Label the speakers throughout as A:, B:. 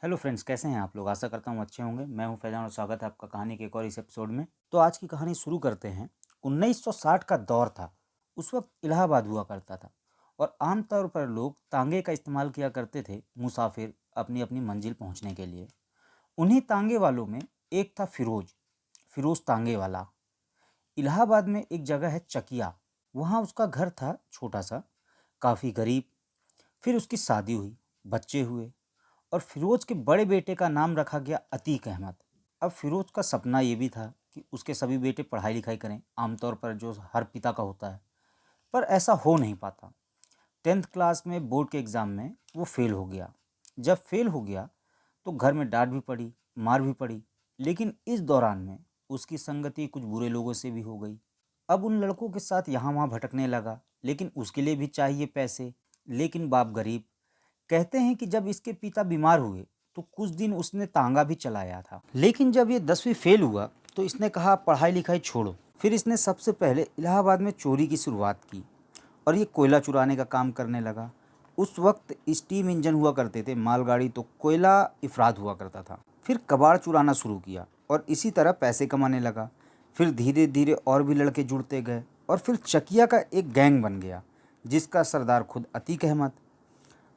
A: Hello friends, कैसे हैं आप लोग? आशा करता हूँ अच्छे होंगे। मैं हूं फैज़ान और स्वागत है आपका कहानी के एक और इस एपिसोड में। तो आज की कहानी शुरू करते हैं। 1960 का दौर था। उस वक्त इलाहाबाद हुआ करता था और आमतौर पर लोग तांगे का इस्तेमाल किया करते थे मुसाफिर अपनी अपनी मंजिल पहुंचने के लिए। उन्हीं तांगे वालों में एक था फिरोज। फिरोज तांगे वाला। इलाहाबाद में एक जगह है चकिया। वहाँ उसका घर था छोटा सा, काफ़ी गरीब। फिर उसकी शादी हुई, बच्चे हुए और फिरोज के बड़े बेटे का नाम रखा गया अतीक अहमद। अब फिरोज का सपना ये भी था कि उसके सभी बेटे पढ़ाई लिखाई करें, आमतौर पर जो हर पिता का होता है। पर ऐसा हो नहीं पाता। 10th क्लास में बोर्ड के एग्ज़ाम में वो फेल हो गया। जब फेल हो गया तो घर में डांट भी पड़ी, मार भी पड़ी। लेकिन इस दौरान में उसकी संगति कुछ बुरे लोगों से भी हो गई। अब उन लड़कों के साथ यहाँ वहाँ भटकने लगा, लेकिन उसके लिए भी चाहिए पैसे। लेकिन बाप गरीब। कहते हैं कि जब इसके पिता बीमार हुए तो कुछ दिन उसने तांगा भी चलाया था। लेकिन जब ये 10वीं फेल हुआ तो इसने कहा पढ़ाई लिखाई छोड़ो। फिर इसने सबसे पहले इलाहाबाद में चोरी की शुरुआत की और ये कोयला चुराने का काम करने लगा। उस वक्त स्टीम इंजन हुआ करते थे, मालगाड़ी तो कोयला इफरात हुआ करता था। फिर कबाड़ चुराना शुरू किया और इसी तरह पैसे कमाने लगा। फिर धीरे धीरे और भी लड़के जुड़ते गए और फिर चकिया का एक गैंग बन गया जिसका सरदार खुद अतीक अहमद।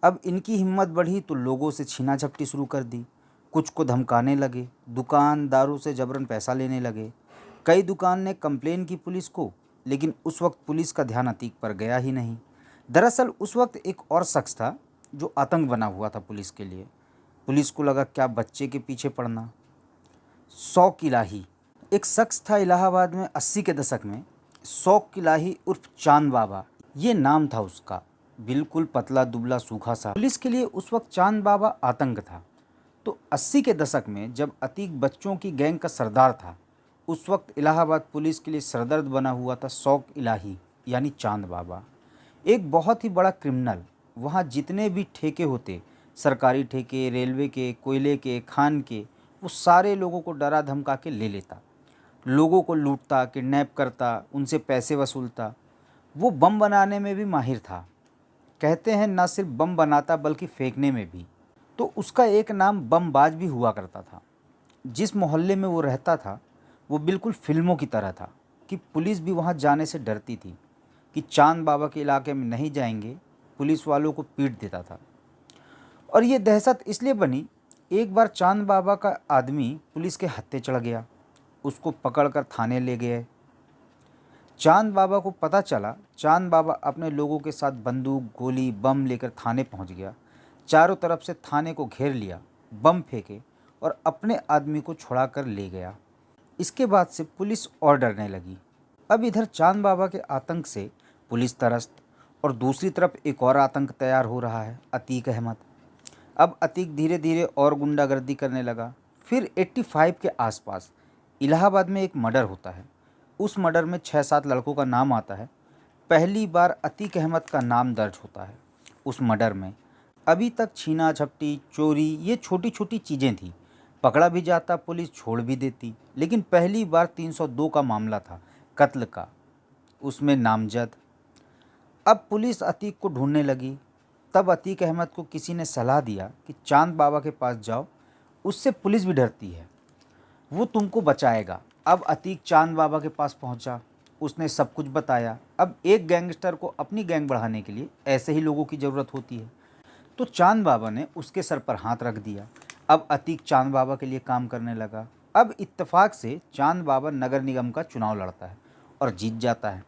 A: अब इनकी हिम्मत बढ़ी तो लोगों से छीना झपटी शुरू कर दी। कुछ को धमकाने लगे, दुकानदारों से जबरन पैसा लेने लगे। कई दुकान ने कंप्लेन की पुलिस को, लेकिन उस वक्त पुलिस का ध्यान अतीक पर गया ही नहीं। दरअसल उस वक्त एक और शख्स था जो आतंक बना हुआ था पुलिस के लिए। पुलिस को लगा क्या बच्चे के पीछे पड़ना। शौक इलाही एक शख्स था इलाहाबाद में 80 के दशक में। शौक इलाही उर्फ चांद बाबा, ये नाम था उसका। बिल्कुल पतला दुबला सूखा सा। पुलिस के लिए उस वक्त चांद बाबा आतंक था। तो 80 के दशक में जब अतीक बच्चों की गैंग का सरदार था, उस वक्त इलाहाबाद पुलिस के लिए सरदर्द बना हुआ था शौक इलाही यानी चांद बाबा। एक बहुत ही बड़ा क्रिमिनल। वहाँ जितने भी ठेके होते, सरकारी ठेके, रेलवे के, कोयले के, खान के, वो सारे लोगों को डरा धमका के ले लेता। लोगों को लूटता, किडनैप करता, उनसे पैसे वसूलता। वो बम बनाने में भी माहिर था। कहते हैं ना सिर्फ बम बनाता बल्कि फेंकने में भी। तो उसका एक नाम बमबाज भी हुआ करता था। जिस मोहल्ले में वो रहता था वो बिल्कुल फिल्मों की तरह था कि पुलिस भी वहाँ जाने से डरती थी कि चांद बाबा के इलाके में नहीं जाएंगे, पुलिस वालों को पीट देता था। और ये दहशत इसलिए बनी, एक बार चांद बाबा का आदमी पुलिस के हत्थे चढ़ गया। उसको पकड़कर थाने ले गए। चांद बाबा को पता चला। चांद बाबा अपने लोगों के साथ बंदूक, गोली, बम लेकर थाने पहुंच गया। चारों तरफ से थाने को घेर लिया, बम फेंके और अपने आदमी को छुड़ा कर ले गया। इसके बाद से पुलिस और डरने लगी। अब इधर चांद बाबा के आतंक से पुलिस त्रस्त और दूसरी तरफ एक और आतंक तैयार हो रहा है, अतीक अहमद। अब अतीक धीरे धीरे और गुंडागर्दी करने लगा। फिर 85 के आसपास इलाहाबाद में एक मर्डर होता है। उस मर्डर में 6-7 लड़कों का नाम आता है। पहली बार अतीक अहमद का नाम दर्ज होता है उस मर्डर में। अभी तक छीना झपटी, चोरी ये छोटी छोटी चीज़ें थी। पकड़ा भी जाता, पुलिस छोड़ भी देती। लेकिन पहली बार 302 का मामला था, कत्ल का, उसमें नामजद। अब पुलिस अतीक को ढूंढने लगी। तब अतीक अहमद को किसी ने सलाह दिया कि चांद बाबा के पास जाओ, उससे पुलिस भी डरती है, वो तुमको बचाएगा। अब अतीक चांद बाबा के पास पहुंचा। उसने सब कुछ बताया। अब एक गैंगस्टर को अपनी गैंग बढ़ाने के लिए ऐसे ही लोगों की ज़रूरत होती है। तो चांद बाबा ने उसके सर पर हाथ रख दिया। अब अतीक चांद बाबा के लिए काम करने लगा। अब इत्तेफाक से चांद बाबा नगर निगम का चुनाव लड़ता है और जीत जाता है।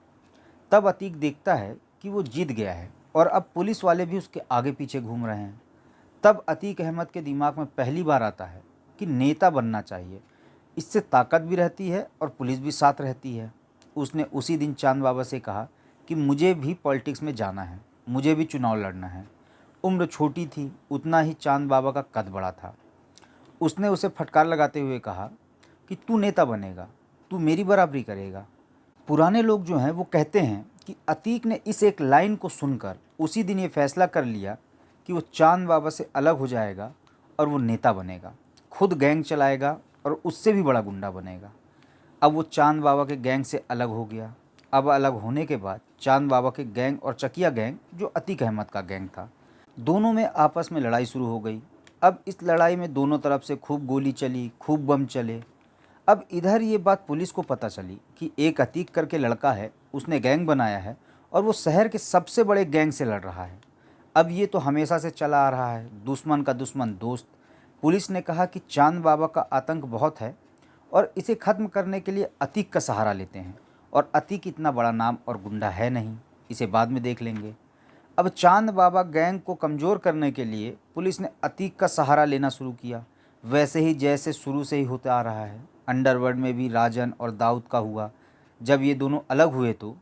A: तब अतीक देखता है कि वो जीत गया है और अब पुलिस वाले भी उसके आगे पीछे घूम रहे हैं। तब अतीक अहमद के दिमाग में पहली बार आता है कि नेता बनना चाहिए, इससे ताकत भी रहती है और पुलिस भी साथ रहती है। उसने उसी दिन चांद बाबा से कहा कि मुझे भी पॉलिटिक्स में जाना है, मुझे भी चुनाव लड़ना है। उम्र छोटी थी, उतना ही चांद बाबा का कद बड़ा था। उसने उसे फटकार लगाते हुए कहा कि तू नेता बनेगा, तू मेरी बराबरी करेगा। पुराने लोग जो हैं वो कहते हैं कि अतीक ने इस एक लाइन को सुनकर उसी दिन ये फैसला कर लिया कि वो चांद बाबा से अलग हो जाएगा और वो नेता बनेगा, खुद गैंग चलाएगा और उससे भी बड़ा गुंडा बनेगा। अब वो चांद बाबा के गैंग से अलग हो गया। अब अलग होने के बाद चांद बाबा के गैंग और चकिया गैंग जो अतीक अहमद का गैंग था, दोनों में आपस में लड़ाई शुरू हो गई। अब इस लड़ाई में दोनों तरफ से खूब गोली चली, खूब बम चले। अब इधर ये बात पुलिस को पता चली कि एक अतीक करके लड़का है, उसने गैंग बनाया है और वो शहर के सबसे बड़े गैंग से लड़ रहा है। अब ये तो हमेशा से चला आ रहा है, दुश्मन का दुश्मन दोस्त। पुलिस ने कहा कि चांद बाबा का आतंक बहुत है और इसे ख़त्म करने के लिए अतीक का सहारा लेते हैं, और अतीक इतना बड़ा नाम और गुंडा है नहीं, इसे बाद में देख लेंगे। अब चांद बाबा गैंग को कमज़ोर करने के लिए पुलिस ने अतीक का सहारा लेना शुरू किया, वैसे ही जैसे शुरू से ही होता आ रहा है। अंडरवर्ल्ड में भी राजन और दाऊद का हुआ। जब ये दोनों अलग हुए तो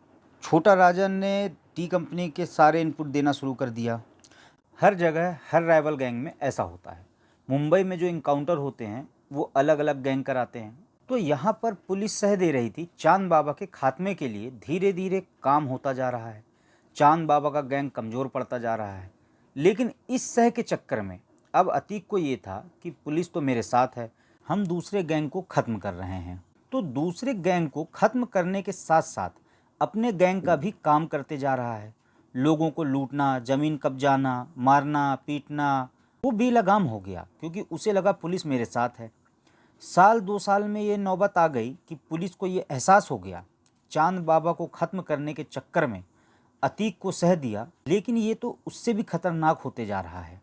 A: छोटा राजन ने टी कंपनी के सारे इनपुट देना शुरू कर दिया। हर जगह हर राइवल गैंग में ऐसा होता है। मुंबई में जो इनकाउंटर होते हैं वो अलग अलग गैंग कराते हैं। तो यहाँ पर पुलिस सह दे रही थी चांद बाबा के खात्मे के लिए। धीरे धीरे काम होता जा रहा है, चांद बाबा का गैंग कमज़ोर पड़ता जा रहा है। लेकिन इस सह के चक्कर में अब अतीक को ये था कि पुलिस तो मेरे साथ है, हम दूसरे गैंग को ख़त्म कर रहे हैं। तो दूसरे गैंग को ख़त्म करने के साथ साथ अपने गैंग का भी काम करते जा रहा है। लोगों को लूटना, ज़मीन कब्जाना, मारना, पीटना वो बेलगाम हो गया, क्योंकि उसे लगा पुलिस मेरे साथ है। साल 2 साल में ये नौबत आ गई कि पुलिस को ये एहसास हो गया चांद बाबा को ख़त्म करने के चक्कर में अतीक को सह दिया, लेकिन ये तो उससे भी खतरनाक होते जा रहा है।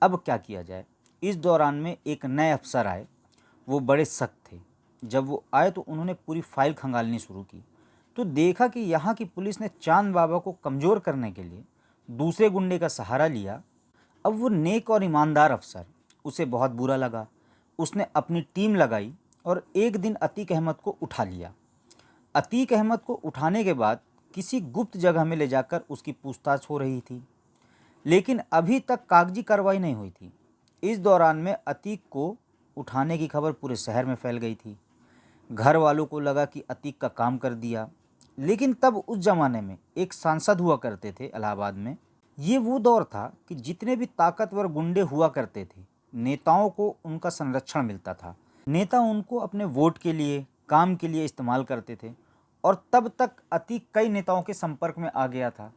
A: अब क्या किया जाए। इस दौरान में एक नए अफसर आए, वो बड़े सख्त थे। जब वो आए तो उन्होंने पूरी फाइल खंगालनी शुरू की, तो देखा कि यहाँ की पुलिस ने चांद बाबा को कमज़ोर करने के लिए दूसरे गुंडे का सहारा लिया। अब वो नेक और ईमानदार अफसर, उसे बहुत बुरा लगा। उसने अपनी टीम लगाई और एक दिन अतीक अहमद को उठा लिया। अतीक अहमद को उठाने के बाद किसी गुप्त जगह में ले जाकर उसकी पूछताछ हो रही थी, लेकिन अभी तक कागजी कार्रवाई नहीं हुई थी। इस दौरान में अतीक को उठाने की खबर पूरे शहर में फैल गई थी। घर वालों को लगा कि अतीक का काम कर दिया। लेकिन तब उस ज़माने में एक सांसद हुआ करते थे इलाहाबाद में। ये वो दौर था कि जितने भी ताकतवर गुंडे हुआ करते थे, नेताओं को उनका संरक्षण मिलता था। नेता उनको अपने वोट के लिए, काम के लिए इस्तेमाल करते थे। और तब तक अतीक कई नेताओं के संपर्क में आ गया था,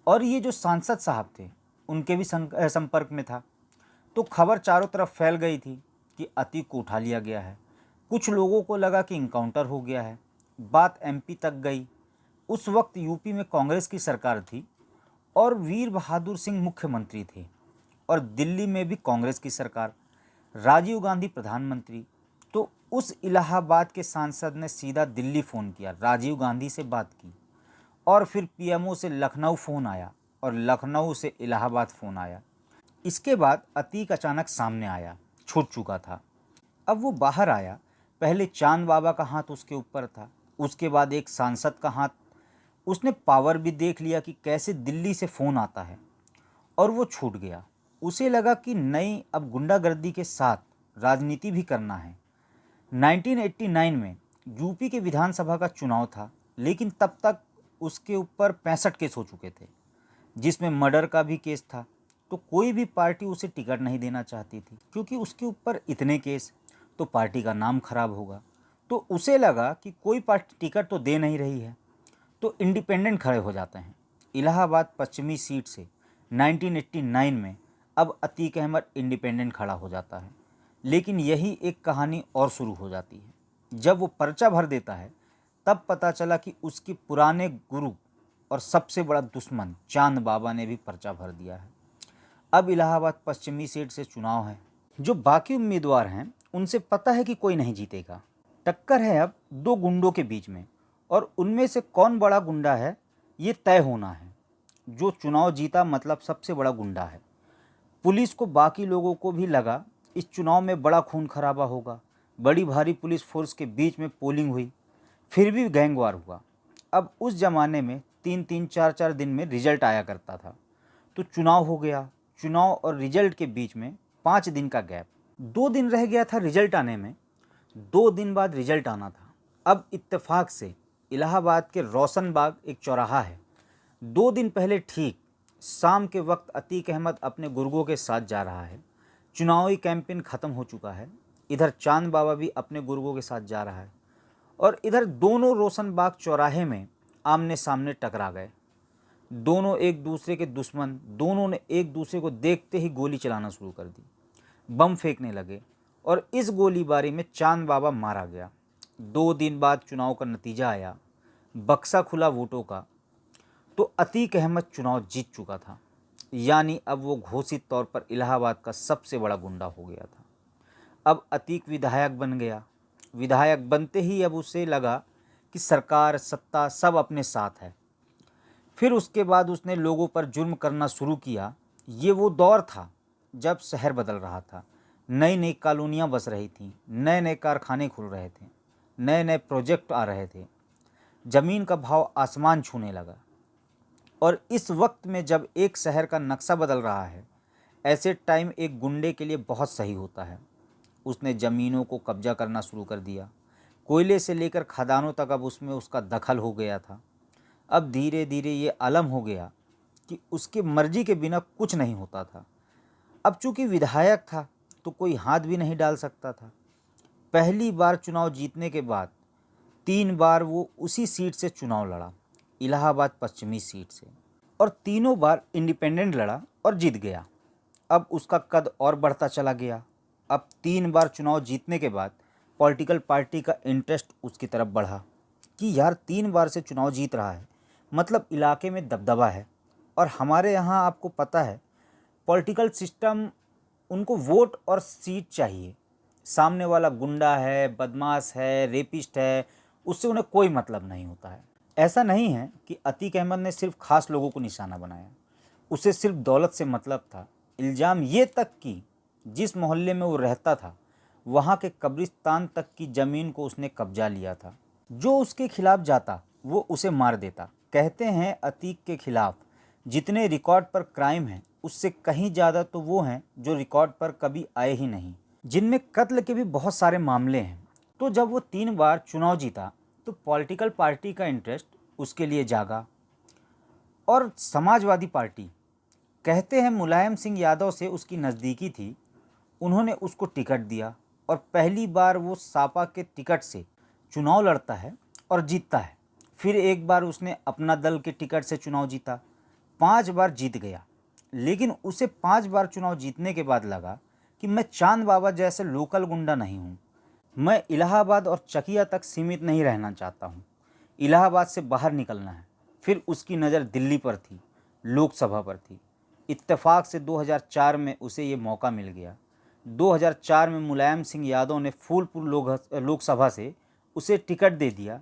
A: और ये जो सांसद साहब थे उनके भी संपर्क में था। तो खबर चारों तरफ फैल गई थी कि अतीक को उठा लिया गया है। कुछ लोगों को लगा कि इनकाउंटर हो गया है। बात एमपी तक गई। उस वक्त यूपी में कांग्रेस की सरकार थी और वीर बहादुर सिंह मुख्यमंत्री थे, और दिल्ली में भी कांग्रेस की सरकार, राजीव गांधी प्रधानमंत्री। तो उस इलाहाबाद के सांसद ने सीधा दिल्ली फ़ोन किया, राजीव गांधी से बात की, और फिर पीएमओ से लखनऊ फ़ोन आया और लखनऊ से इलाहाबाद फ़ोन आया। इसके बाद अतीक अचानक सामने आया, छूट चुका था। अब वो बाहर आया। पहले चांद बाबा का हाथ उसके ऊपर था, उसके बाद एक सांसद का हाथ। उसने पावर भी देख लिया कि कैसे दिल्ली से फ़ोन आता है, और वो छूट गया। उसे लगा कि नई अब गुंडागर्दी के साथ राजनीति भी करना है। 1989 में यूपी के विधानसभा का चुनाव था, लेकिन तब तक उसके ऊपर 65 केस हो चुके थे, जिसमें मर्डर का भी केस था। तो कोई भी पार्टी उसे टिकट नहीं देना चाहती थी, क्योंकि उसके ऊपर इतने केस, तो पार्टी का नाम खराब होगा। तो उसे लगा कि कोई पार्टी टिकट तो दे नहीं रही है, तो इंडिपेंडेंट खड़े हो जाते हैं। इलाहाबाद पश्चिमी सीट से 1989 में अब अतीक अहमद इंडिपेंडेंट खड़ा हो जाता है। लेकिन यही एक कहानी और शुरू हो जाती है। जब वो पर्चा भर देता है, तब पता चला कि उसके पुराने गुरु और सबसे बड़ा दुश्मन चांद बाबा ने भी पर्चा भर दिया है। अब इलाहाबाद पश्चिमी सीट से चुनाव है। जो बाकी उम्मीदवार हैं उनसे पता है कि कोई नहीं जीतेगा। टक्कर है अब दो गुंडों के बीच में, और उनमें से कौन बड़ा गुंडा है ये तय होना है। जो चुनाव जीता मतलब सबसे बड़ा गुंडा है। पुलिस को, बाकी लोगों को भी लगा इस चुनाव में बड़ा खून खराबा होगा। बड़ी भारी पुलिस फोर्स के बीच में पोलिंग हुई, फिर भी गैंगवार हुआ। अब उस ज़माने में 3-3, 4-4 दिन में रिजल्ट आया करता था। तो चुनाव हो गया। चुनाव और रिजल्ट के बीच में 5 दिन का गैप। 2 दिन रह गया था रिजल्ट आने में। 2 दिन बाद रिजल्ट आना था। अब इत्तेफाक से इलाहाबाद के रोशन बाग एक चौराहा है। 2 दिन पहले ठीक शाम के वक्त अतीक अहमद अपने गुर्गों के साथ जा रहा है। चुनावी कैंपेन ख़त्म हो चुका है। इधर चांद बाबा भी अपने गुर्गों के साथ जा रहा है, और इधर दोनों रोशन बाग चौराहे में आमने सामने टकरा गए। दोनों एक दूसरे के दुश्मन। दोनों ने एक दूसरे को देखते ही गोली चलाना शुरू कर दी। बम फेंकने लगे और इस गोलीबारी में चांद बाबा मारा गया। 2 दिन बाद चुनाव का नतीजा आया, बक्सा खुला वोटों का, तो अतीक अहमद चुनाव जीत चुका था। यानी अब वो घोषित तौर पर इलाहाबाद का सबसे बड़ा गुंडा हो गया था। अब अतीक विधायक बन गया। विधायक बनते ही अब उसे लगा कि सरकार, सत्ता सब अपने साथ है। फिर उसके बाद उसने लोगों पर जुर्म करना शुरू किया। ये वो दौर था जब शहर बदल रहा था, नई नई कॉलोनियाँ बस रही थीं, नए नए कारखाने खुल रहे थे, नए नए प्रोजेक्ट आ रहे थे, ज़मीन का भाव आसमान छूने लगा। और इस वक्त में जब एक शहर का नक्शा बदल रहा है, ऐसे टाइम एक गुंडे के लिए बहुत सही होता है। उसने ज़मीनों को कब्जा करना शुरू कर दिया। कोयले से लेकर खदानों तक अब उसमें उसका दखल हो गया था। अब धीरे धीरे ये आलम हो गया कि उसकी मर्जी के बिना कुछ नहीं होता था। अब चूंकि विधायक था तो कोई हाथ भी नहीं डाल सकता था। पहली बार चुनाव जीतने के बाद 3 बार वो उसी सीट से चुनाव लड़ा, इलाहाबाद पश्चिमी सीट से, और तीनों बार इंडिपेंडेंट लड़ा और जीत गया। अब उसका कद और बढ़ता चला गया। अब 3 बार चुनाव जीतने के बाद पॉलिटिकल पार्टी का इंटरेस्ट उसकी तरफ बढ़ा कि यार 3 बार से चुनाव जीत रहा है, मतलब इलाके में दबदबा है। और हमारे यहाँ आपको पता है पॉलिटिकल सिस्टम, उनको वोट और सीट चाहिए। सामने वाला गुंडा है, बदमाश है, रेपिस्ट है, उससे उन्हें कोई मतलब नहीं होता है। ऐसा नहीं है कि अतीक अहमद ने सिर्फ खास लोगों को निशाना बनाया, उसे सिर्फ दौलत से मतलब था। इल्ज़ाम ये तक कि जिस मोहल्ले में वो रहता था वहाँ के कब्रिस्तान तक की ज़मीन को उसने कब्जा लिया था। जो उसके खिलाफ जाता वो उसे मार देता। कहते हैं अतीक के खिलाफ जितने रिकॉर्ड पर क्राइम हैं उससे कहीं ज़्यादा तो वो हैं जो रिकॉर्ड पर कभी आए ही नहीं, जिनमें कत्ल के भी बहुत सारे मामले हैं। तो जब वो 3 बार चुनाव जीता तो पॉलिटिकल पार्टी का इंटरेस्ट उसके लिए जागा। और समाजवादी पार्टी, कहते हैं मुलायम सिंह यादव से उसकी नज़दीकी थी, उन्होंने उसको टिकट दिया और पहली बार वो सापा के टिकट से चुनाव लड़ता है और जीतता है। फिर एक बार उसने अपना दल के टिकट से चुनाव जीता, 5 बार जीत गया। लेकिन उसे 5 बार चुनाव जीतने के बाद लगा कि मैं चांद बाबा जैसे लोकल गुंडा नहीं हूँ, मैं इलाहाबाद और चकिया तक सीमित नहीं रहना चाहता हूँ, इलाहाबाद से बाहर निकलना है। फिर उसकी नज़र दिल्ली पर थी, लोकसभा पर थी। इत्तेफाक से 2004 में उसे ये मौका मिल गया। 2004 में मुलायम सिंह यादव ने फूलपुर लोकसभा से उसे टिकट दे दिया।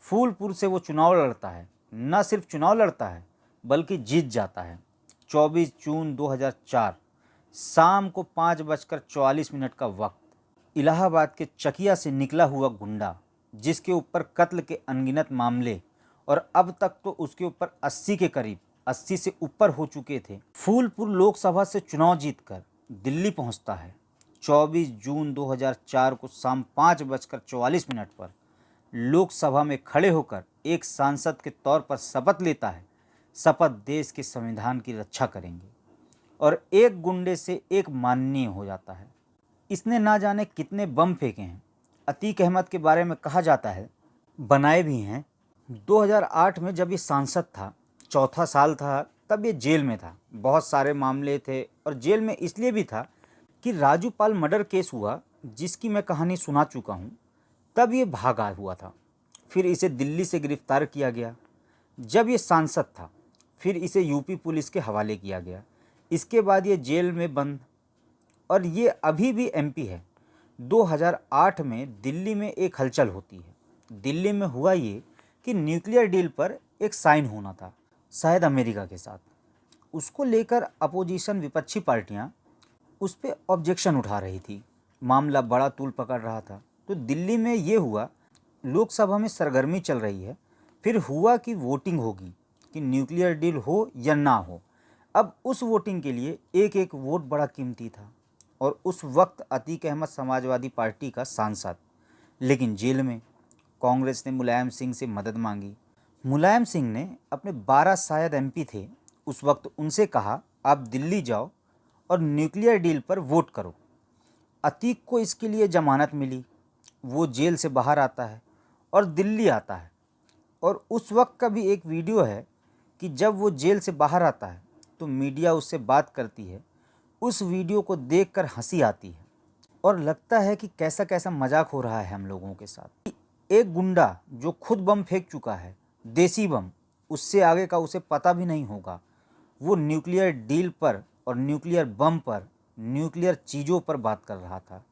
A: फूलपुर से वो चुनाव लड़ता है, न सिर्फ चुनाव लड़ता है बल्कि जीत जाता है। 24 जून 2004 शाम को 5:44 का वक्त, इलाहाबाद के चकिया से निकला हुआ गुंडा, जिसके ऊपर कत्ल के अनगिनत मामले और अब तक तो उसके ऊपर 80 के करीब, 80 से ऊपर हो चुके थे, फूलपुर लोकसभा से चुनाव जीतकर दिल्ली पहुंचता है। 24 जून 2004 को शाम 5:44 पर लोकसभा में खड़े होकर एक सांसद के तौर पर शपथ लेता है, शपथ देश के संविधान की रक्षा करेंगे, और एक गुंडे से एक माननीय हो जाता है। इसने ना जाने कितने बम फेंके हैं। अतीक अहमद के बारे में कहा जाता है बनाए भी हैं। 2008 में जब ये सांसद था, चौथा साल था, तब ये जेल में था। बहुत सारे मामले थे और जेल में इसलिए भी था कि राजू पाल मर्डर केस हुआ, जिसकी मैं कहानी सुना चुका हूँ। तब ये भागा हुआ था, फिर इसे दिल्ली से गिरफ्तार किया गया। जब ये सांसद था फिर इसे यूपी पुलिस के हवाले किया गया। इसके बाद ये जेल में बंद, और ये अभी भी एमपी है। 2008 में दिल्ली में एक हलचल होती है। दिल्ली में हुआ ये कि न्यूक्लियर डील पर एक साइन होना था, शायद अमेरिका के साथ। उसको लेकर अपोजिशन विपक्षी पार्टियां उस पर ऑब्जेक्शन उठा रही थी। मामला बड़ा तूल पकड़ रहा था। तो दिल्ली में ये हुआ, लोकसभा में सरगर्मी चल रही है, फिर हुआ कि वोटिंग होगी कि न्यूक्लियर डील हो या ना हो। अब उस वोटिंग के लिए एक एक वोट बड़ा कीमती था, और उस वक्त अतीक अहमद समाजवादी पार्टी का सांसद, लेकिन जेल में। कांग्रेस ने मुलायम सिंह से मदद मांगी। मुलायम सिंह ने अपने 12 शायद एमपी थे उस वक्त, उनसे कहा आप दिल्ली जाओ और न्यूक्लियर डील पर वोट करो। अतीक को इसके लिए जमानत मिली। वो जेल से बाहर आता है और दिल्ली आता है। और उस वक्त का भी एक वीडियो है कि जब वो जेल से बाहर आता है तो मीडिया उससे बात करती है। उस वीडियो को देखकर हंसी आती है और लगता है कि कैसा कैसा मजाक हो रहा है हम लोगों के साथ। एक गुंडा जो खुद बम फेंक चुका है, देसी बम, उससे आगे का उसे पता भी नहीं होगा, वो न्यूक्लियर डील पर और न्यूक्लियर बम पर, न्यूक्लियर चीज़ों पर बात कर रहा था।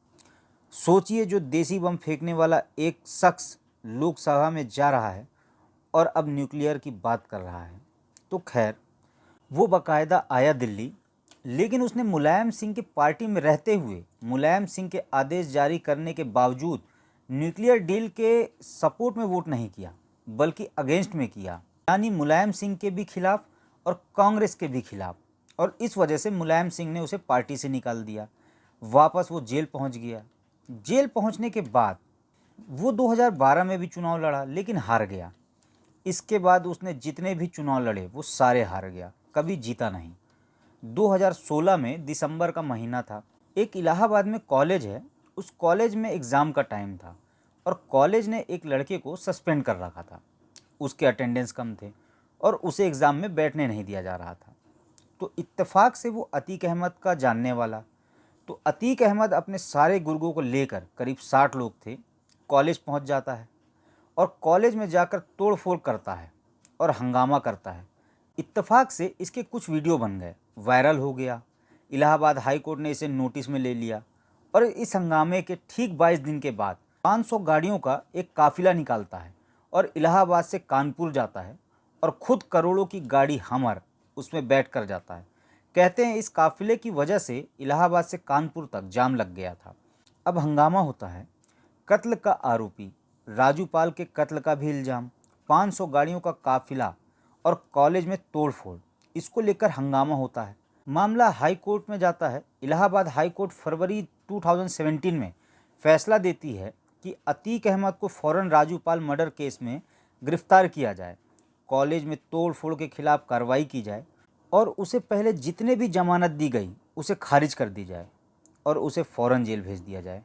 A: सोचिए, जो देसी बम फेंकने वाला एक शख्स लोकसभा में जा रहा है और अब न्यूक्लियर की बात कर रहा है। तो खैर, वो बाकायदा आया दिल्ली, लेकिन उसने मुलायम सिंह की पार्टी में रहते हुए मुलायम सिंह के आदेश जारी करने के बावजूद न्यूक्लियर डील के सपोर्ट में वोट नहीं किया, बल्कि अगेंस्ट में किया, यानी मुलायम सिंह के भी खिलाफ और कांग्रेस के भी खिलाफ। और इस वजह से मुलायम सिंह ने उसे पार्टी से निकाल दिया। वापस वो जेल पहुंच गया। जेल पहुंचने के बाद वो 2012 में भी चुनाव लड़ा, लेकिन हार गया। इसके बाद उसने जितने भी चुनाव लड़े वो सारे हार गया, कभी जीता नहीं। 2016 में दिसंबर का महीना था। एक इलाहाबाद में कॉलेज है, उस कॉलेज में एग्ज़ाम का टाइम था और कॉलेज ने एक लड़के को सस्पेंड कर रखा था। उसके अटेंडेंस कम थे और उसे एग्ज़ाम में बैठने नहीं दिया जा रहा था। तो इत्तेफाक से वो अतीक अहमद का जानने वाला, तो अतीक अहमद अपने सारे गुर्गों को लेकर, करीब 60 लोग थे, कॉलेज पहुंच जाता है और कॉलेज में जाकर तोड़ फोड़ करता है और हंगामा करता है। इत्तेफाक से इसके कुछ वीडियो बन गए, वायरल हो गया। इलाहाबाद हाई कोर्ट ने इसे नोटिस में ले लिया और इस हंगामे के ठीक 22 दिन के बाद 500 गाड़ियों का एक काफिला निकालता है और इलाहाबाद से कानपुर जाता है और खुद करोड़ों की गाड़ी हमर उसमें बैठ कर जाता है। कहते हैं इस काफिले की वजह से इलाहाबाद से कानपुर तक जाम लग गया था। अब हंगामा होता है। कत्ल का आरोपी राजू पाल के कत्ल का भी इल्ज़ाम, 500 गाड़ियों का काफिला और कॉलेज में तोड़फोड़, इसको लेकर हंगामा होता है। मामला हाई कोर्ट में जाता है। इलाहाबाद हाई कोर्ट फरवरी 2017 में फैसला देती है कि अतीक अहमद को फ़ौरन राजू पाल मर्डर केस में गिरफ्तार किया जाए, कॉलेज में तोड़ फोड़ के खिलाफ कार्रवाई की जाए और उसे पहले जितने भी जमानत दी गई उसे खारिज कर दी जाए और उसे फ़ौरन जेल भेज दिया जाए।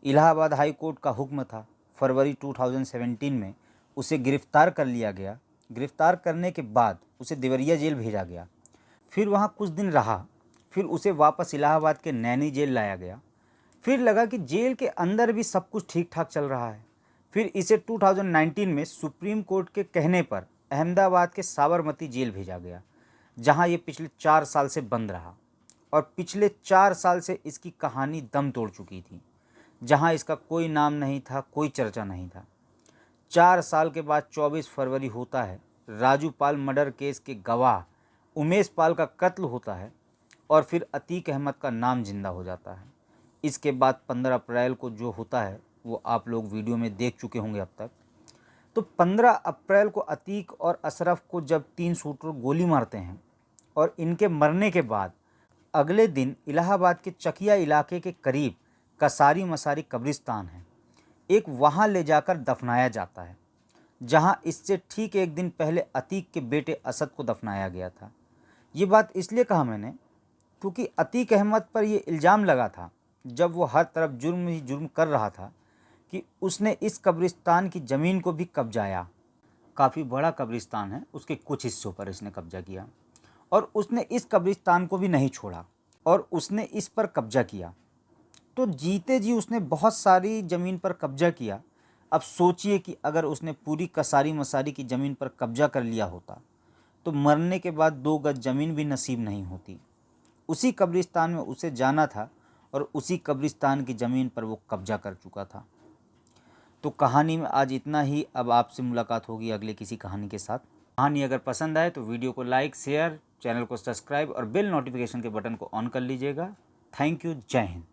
A: इलाहाबाद हाई कोर्ट का हुक्म था। फरवरी 2017 में उसे गिरफ्तार कर लिया गया। गिरफ्तार करने के बाद उसे देवरिया जेल भेजा गया। फिर वहाँ कुछ दिन रहा, फिर उसे वापस इलाहाबाद के नैनी जेल लाया गया। फिर लगा कि जेल के अंदर भी सब कुछ ठीक ठाक चल रहा है। फिर इसे 2019 में सुप्रीम कोर्ट के कहने पर अहमदाबाद के साबरमती जेल भेजा गया, जहाँ ये पिछले 4 साल से बंद रहा और पिछले 4 साल से इसकी कहानी दम तोड़ चुकी थी, जहाँ इसका कोई नाम नहीं था, कोई चर्चा नहीं था। 4 साल के बाद 24 फरवरी होता है। राजू पाल मर्डर केस के गवाह उमेश पाल का कत्ल होता है और फिर अतीक अहमद का नाम जिंदा हो जाता है। इसके बाद 15 अप्रैल को जो होता है वो आप लोग वीडियो में देख चुके होंगे अब तक। तो 15 अप्रैल को अतीक और अशरफ को जब 3 शूटर गोली मारते हैं और इनके मरने के बाद अगले दिन इलाहाबाद के चकिया इलाके के करीब कसारी मसारी कब्रिस्तान है, एक वहाँ ले जाकर दफनाया जाता है, जहाँ इससे ठीक एक दिन पहले अतीक के बेटे असद को दफनाया गया था। ये बात इसलिए कहा मैंने क्योंकि अतीक अहमद पर यह इल्ज़ाम लगा था, जब वो हर तरफ जुर्म ही जुर्म कर रहा था, कि उसने इस कब्रिस्तान की ज़मीन को भी कब्जाया। काफ़ी बड़ा कब्रिस्तान है, उसके कुछ हिस्सों पर इसने कब्जा किया और उसने इस कब्रिस्तान को भी नहीं छोड़ा और उसने इस पर कब्जा किया। तो जीते जी उसने बहुत सारी ज़मीन पर कब्जा किया। अब सोचिए कि अगर उसने पूरी कसारी मसारी की ज़मीन पर कब्जा कर लिया होता तो मरने के बाद 2 गज ज़मीन भी नसीब नहीं होती। उसी कब्रिस्तान में उसे जाना था और उसी कब्रिस्तान की ज़मीन पर वो कब्जा कर चुका था। तो कहानी में आज इतना ही। अब आपसे मुलाकात होगी अगले किसी कहानी के साथ। कहानी अगर पसंद आए तो वीडियो को लाइक, शेयर, चैनल को सब्सक्राइब और बेल नोटिफिकेशन के बटन को ऑन कर लीजिएगा। Thank you. जय हिंद।